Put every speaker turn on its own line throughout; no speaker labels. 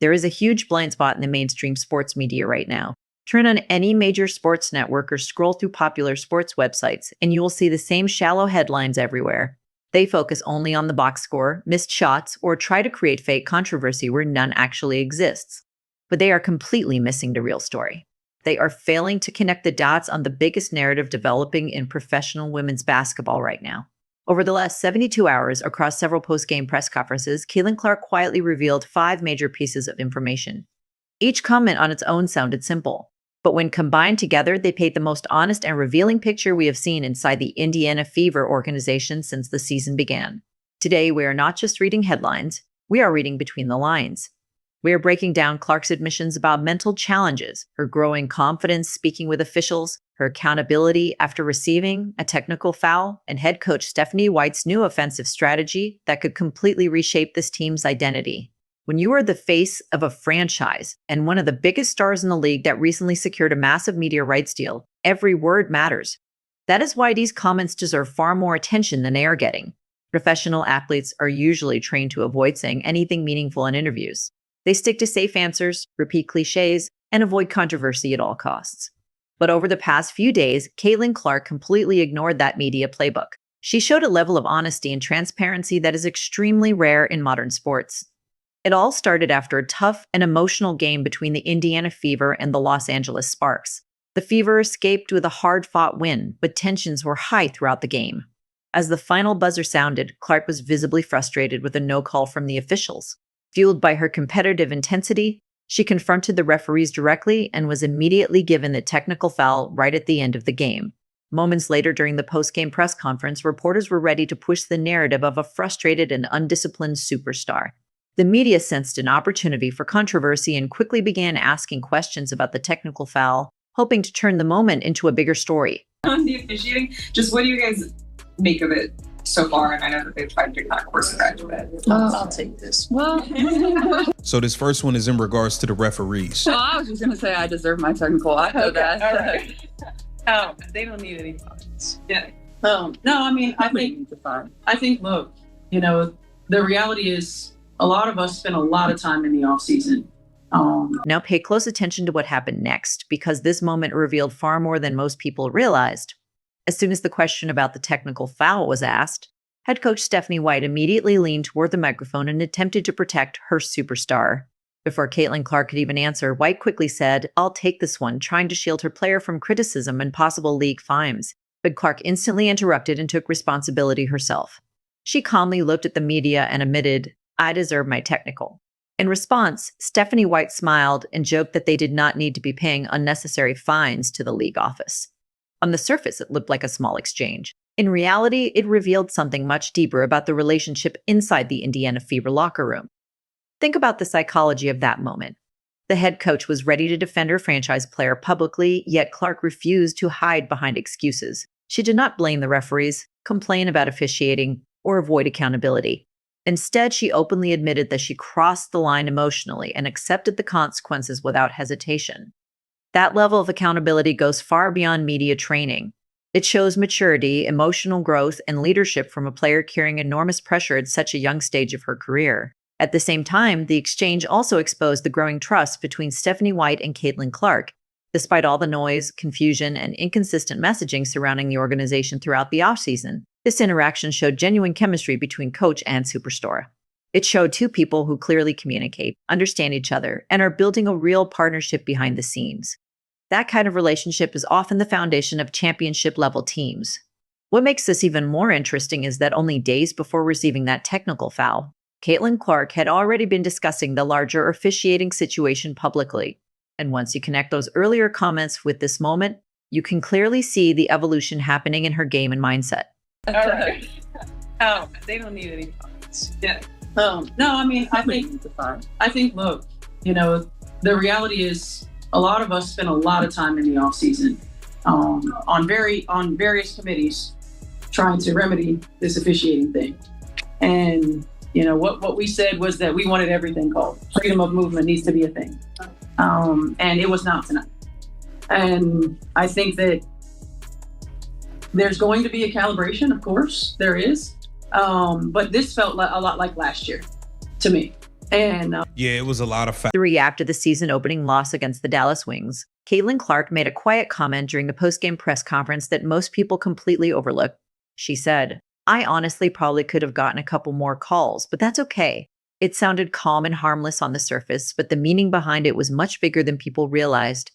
There is a huge blind spot in the mainstream sports media right now. Turn on any major sports network or scroll through popular sports websites, and you will see the same shallow headlines everywhere. They focus only on the box score, missed shots, or try to create fake controversy where none actually exists. But they are completely missing the real story. They are failing to connect the dots on the biggest narrative developing in professional women's basketball right now. Over the last 72 hours, across several post-game press conferences, Caitlin Clark quietly revealed 5 major pieces of information. Each comment on its own sounded simple, but when combined together, they paint the most honest and revealing picture we have seen inside the Indiana Fever organization since the season began. Today, we are not just reading headlines, we are reading between the lines. We are breaking down Clark's admissions about mental challenges, her growing confidence speaking with officials, her accountability after receiving a technical foul, and head coach Stephanie White's new offensive strategy that could completely reshape this team's identity. When you are the face of a franchise and one of the biggest stars in the league that recently secured a massive media rights deal, every word matters. That is why these comments deserve far more attention than they are getting. Professional athletes are usually trained to avoid saying anything meaningful in interviews. They stick to safe answers, repeat cliches, and avoid controversy at all costs. But over the past few days, Caitlin Clark completely ignored that media playbook. She showed a level of honesty and transparency that is extremely rare in modern sports. It all started after a tough and emotional game between the Indiana Fever and the Los Angeles Sparks. The Fever escaped with a hard-fought win, but tensions were high throughout the game. As the final buzzer sounded, Clark was visibly frustrated with a no call from the officials. Fueled by her competitive intensity, she confronted the referees directly and was immediately given the technical foul right at the end of the game. Moments later during the post-game press conference, reporters were ready to push the narrative of a frustrated and undisciplined superstar. The media sensed an opportunity for controversy and quickly began asking questions about the technical foul, hoping to turn the moment into a bigger story.
On the officiating, just what do you guys make of it so far? And I know that they've tried to course correct, but
I'll take this. Well,
So this first one is in regards to the referees.
well, I was just gonna say I deserve my technical. I know that.
All right. Oh, they don't need any fines. Yeah.
No, I mean, I think, look, the reality is a lot of us spend a lot of time in the off season.
Now pay close attention to what happened next, because this moment revealed far more than most people realized. As soon as the question about the technical foul was asked, head coach Stephanie White immediately leaned toward the microphone and attempted to protect her superstar. Before Caitlin Clark could even answer, White quickly said, "I'll take this one," trying to shield her player from criticism and possible league fines. But Clark instantly interrupted and took responsibility herself. She calmly looked at the media and admitted, "I deserve my technical." In response, Stephanie White smiled and joked that they did not need to be paying unnecessary fines to the league office. On the surface, it looked like a small exchange. In reality, it revealed something much deeper about the relationship inside the Indiana Fever locker room. Think about the psychology of that moment. The head coach was ready to defend her franchise player publicly, yet Clark refused to hide behind excuses. She did not blame the referees, complain about officiating, or avoid accountability. Instead, she openly admitted that she crossed the line emotionally and accepted the consequences without hesitation. That level of accountability goes far beyond media training. It shows maturity, emotional growth, and leadership from a player carrying enormous pressure at such a young stage of her career. At the same time, the exchange also exposed the growing trust between Stephanie White and Caitlin Clark. Despite all the noise, confusion, and inconsistent messaging surrounding the organization throughout the offseason, this interaction showed genuine chemistry between coach and superstar. It showed two people who clearly communicate, understand each other, and are building a real partnership behind the scenes. That kind of relationship is often the foundation of championship-level teams. What makes this even more interesting is that only days before receiving that technical foul, Caitlin Clark had already been discussing the larger officiating situation publicly. And once you connect those earlier comments with this moment, you can clearly see the evolution happening in her game and mindset.
All right. Oh, they don't need any fines. Yeah.
No, I mean, I think, look, the reality is a lot of us spend a lot of time in the off season on various committees trying to remedy this officiating thing. And what we said was that we wanted everything called. Freedom of movement needs to be a thing. And it was not tonight. And I think that there's going to be a calibration, of course, there is. But this felt a lot like last year to me. And
Yeah, it was a lot of
3 after the season opening loss against the Dallas Wings, Caitlin Clark made a quiet comment during the post-game press conference that most people completely overlooked. She said, "I honestly probably could have gotten a couple more calls, but that's okay. It sounded calm and harmless on the surface, but the meaning behind it was much bigger than people realized."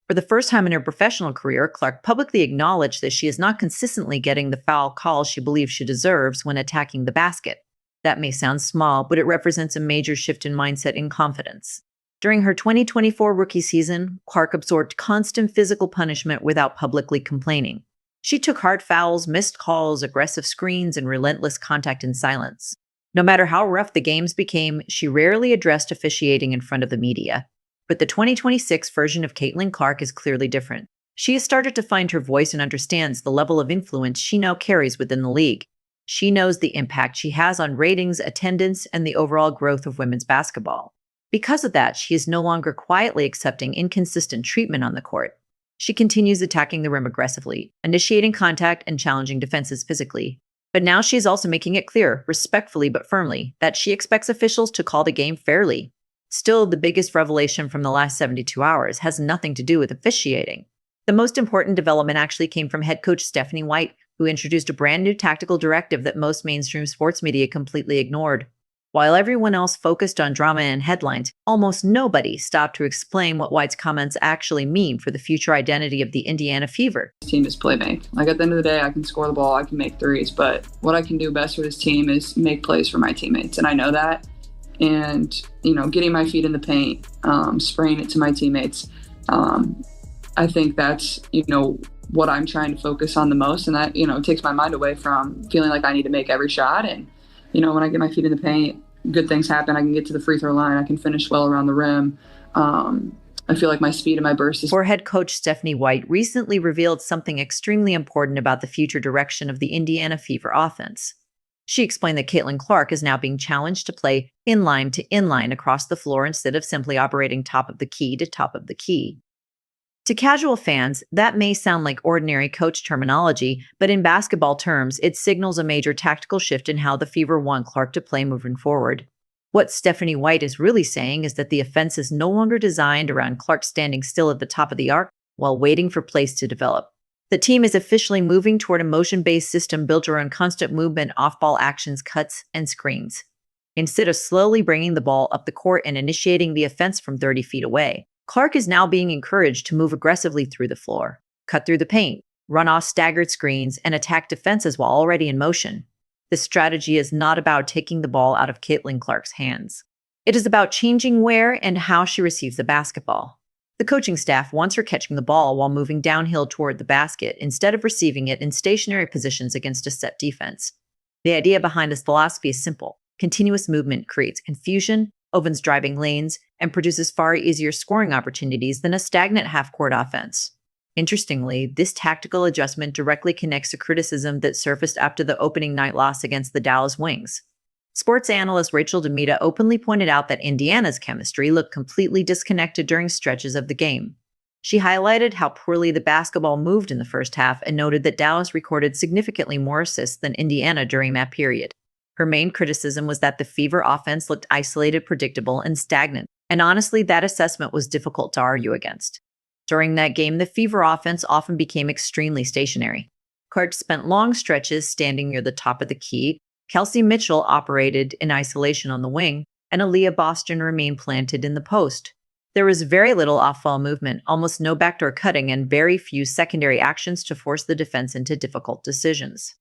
For the first time in her professional career, Clark publicly acknowledged that she is not consistently getting the foul calls she believes she deserves when attacking the basket. That may sound small, but it represents a major shift in mindset and confidence. During her 2024 rookie season, Clark absorbed constant physical punishment without publicly complaining. She took hard fouls, missed calls, aggressive screens, and relentless contact in silence. No matter how rough the games became, she rarely addressed officiating in front of the media. But the 2026 version of Caitlin Clark is clearly different. She has started to find her voice and understands the level of influence she now carries within the league. She knows the impact she has on ratings, attendance, and the overall growth of women's basketball. Because of that, she is no longer quietly accepting inconsistent treatment on the court. She continues attacking the rim aggressively, initiating contact and challenging defenses physically. But now she is also making it clear, respectfully but firmly, that she expects officials to call the game fairly. Still, the biggest revelation from the last 72 hours has nothing to do with officiating. The most important development actually came from head coach Stephanie White, who introduced a brand new tactical directive that most mainstream sports media completely ignored. While everyone else focused on drama and headlines, almost nobody stopped to explain what White's comments actually mean for the future identity of the Indiana Fever.
This team is play make. Like at the end of the day, I can score the ball, I can make threes, but what I can do best for this team is make plays for my teammates, and I know that. And, getting my feet in the paint, spraying it to my teammates. I think that's, what I'm trying to focus on the most. And that, takes my mind away from feeling like I need to make every shot. And, when I get my feet in the paint, good things happen. I can get to the free throw line. I can finish well around the rim. I feel like my speed and my burst is...
For head coach Stephanie White recently revealed something extremely important about the future direction of the Indiana Fever offense. She explained that Caitlin Clark is now being challenged to play inline to inline across the floor instead of simply operating top of the key to top of the key. To casual fans, that may sound like ordinary coach terminology, but in basketball terms, it signals a major tactical shift in how the Fever want Clark to play moving forward. What Stephanie White is really saying is that the offense is no longer designed around Clark standing still at the top of the arc while waiting for plays to develop. The team is officially moving toward a motion-based system built around constant movement, off-ball actions, cuts, and screens. Instead of slowly bringing the ball up the court and initiating the offense from 30 feet away, Clark is now being encouraged to move aggressively through the floor, cut through the paint, run off staggered screens, and attack defenses while already in motion. This strategy is not about taking the ball out of Caitlin Clark's hands. It is about changing where and how she receives the basketball. The coaching staff wants her catching the ball while moving downhill toward the basket instead of receiving it in stationary positions against a set defense. The idea behind this philosophy is simple. Continuous movement creates confusion, opens driving lanes, and produces far easier scoring opportunities than a stagnant half-court offense. Interestingly, this tactical adjustment directly connects to criticism that surfaced after the opening night loss against the Dallas Wings. Sports analyst Rachel Demita openly pointed out that Indiana's chemistry looked completely disconnected during stretches of the game. She highlighted how poorly the basketball moved in the first half and noted that Dallas recorded significantly more assists than Indiana during that period. Her main criticism was that the Fever offense looked isolated, predictable, and stagnant, and honestly, that assessment was difficult to argue against. During that game, the Fever offense often became extremely stationary. Clark spent long stretches standing near the top of the key, Kelsey Mitchell operated in isolation on the wing, and Aaliyah Boston remained planted in the post. There was very little off-ball movement, almost no backdoor cutting, and very few secondary actions to force the defense into difficult decisions.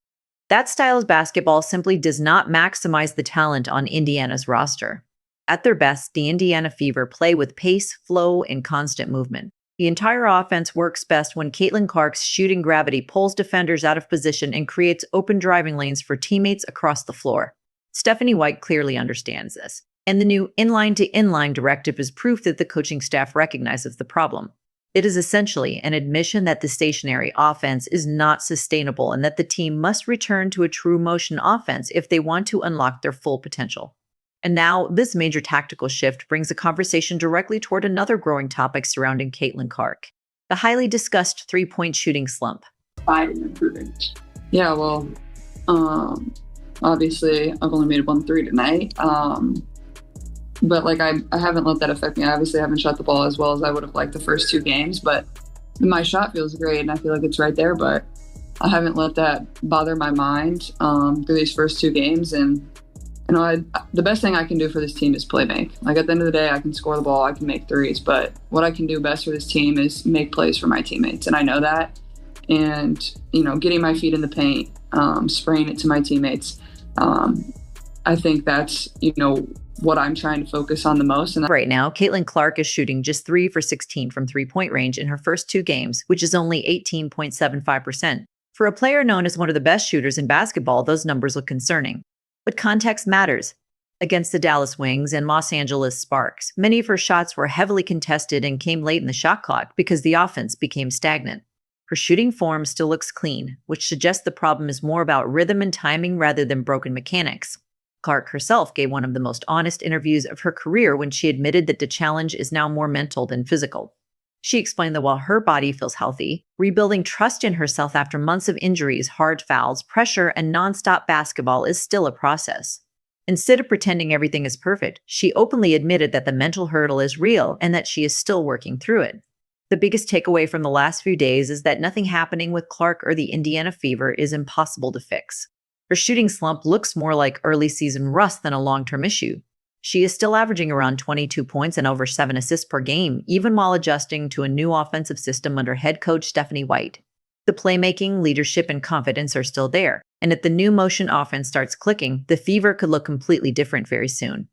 That style of basketball simply does not maximize the talent on Indiana's roster. At their best, the Indiana Fever play with pace, flow, and constant movement. The entire offense works best when Caitlin Clark's shooting gravity pulls defenders out of position and creates open driving lanes for teammates across the floor. Stephanie White clearly understands this, and the new inline-to-inline directive is proof that the coaching staff recognizes the problem. It is essentially an admission that the stationary offense is not sustainable and that the team must return to a true motion offense if they want to unlock their full potential. And now, this major tactical shift brings a conversation directly toward another growing topic surrounding Caitlin Clark, the highly discussed three-point shooting slump.
And improving.
Yeah, well, obviously, I've only made 1 3 tonight. but like I haven't let that affect me. I obviously haven't shot the ball as well as I would have liked the first 2 games, but my shot feels great and I feel like it's right there, but I haven't let that bother my mind through these first 2 games. And the best thing I can do for this team is play make. Like at the end of the day, I can score the ball, I can make threes, but what I can do best for this team is make plays for my teammates, and I know that. And getting my feet in the paint, spraying it to my teammates. I think that's what I'm trying to focus on the most. And
right now, Caitlin Clark is shooting just 3 for 16 from three-point range in her first 2 games, which is only 18.75%. For a player known as one of the best shooters in basketball, those numbers look concerning. But context matters. Against the Dallas Wings and Los Angeles Sparks, many of her shots were heavily contested and came late in the shot clock because the offense became stagnant. Her shooting form still looks clean, which suggests the problem is more about rhythm and timing rather than broken mechanics. Clark herself gave one of the most honest interviews of her career when she admitted that the challenge is now more mental than physical. She explained that while her body feels healthy, rebuilding trust in herself after months of injuries, hard fouls, pressure, and nonstop basketball is still a process. Instead of pretending everything is perfect, she openly admitted that the mental hurdle is real and that she is still working through it. The biggest takeaway from the last few days is that nothing happening with Clark or the Indiana Fever is impossible to fix. Her shooting slump looks more like early season rust than a long-term issue. She is still averaging around 22 points and over 7 assists per game, even while adjusting to a new offensive system under head coach Stephanie White. The playmaking, leadership, and confidence are still there, and if the new motion offense starts clicking, the Fever could look completely different very soon.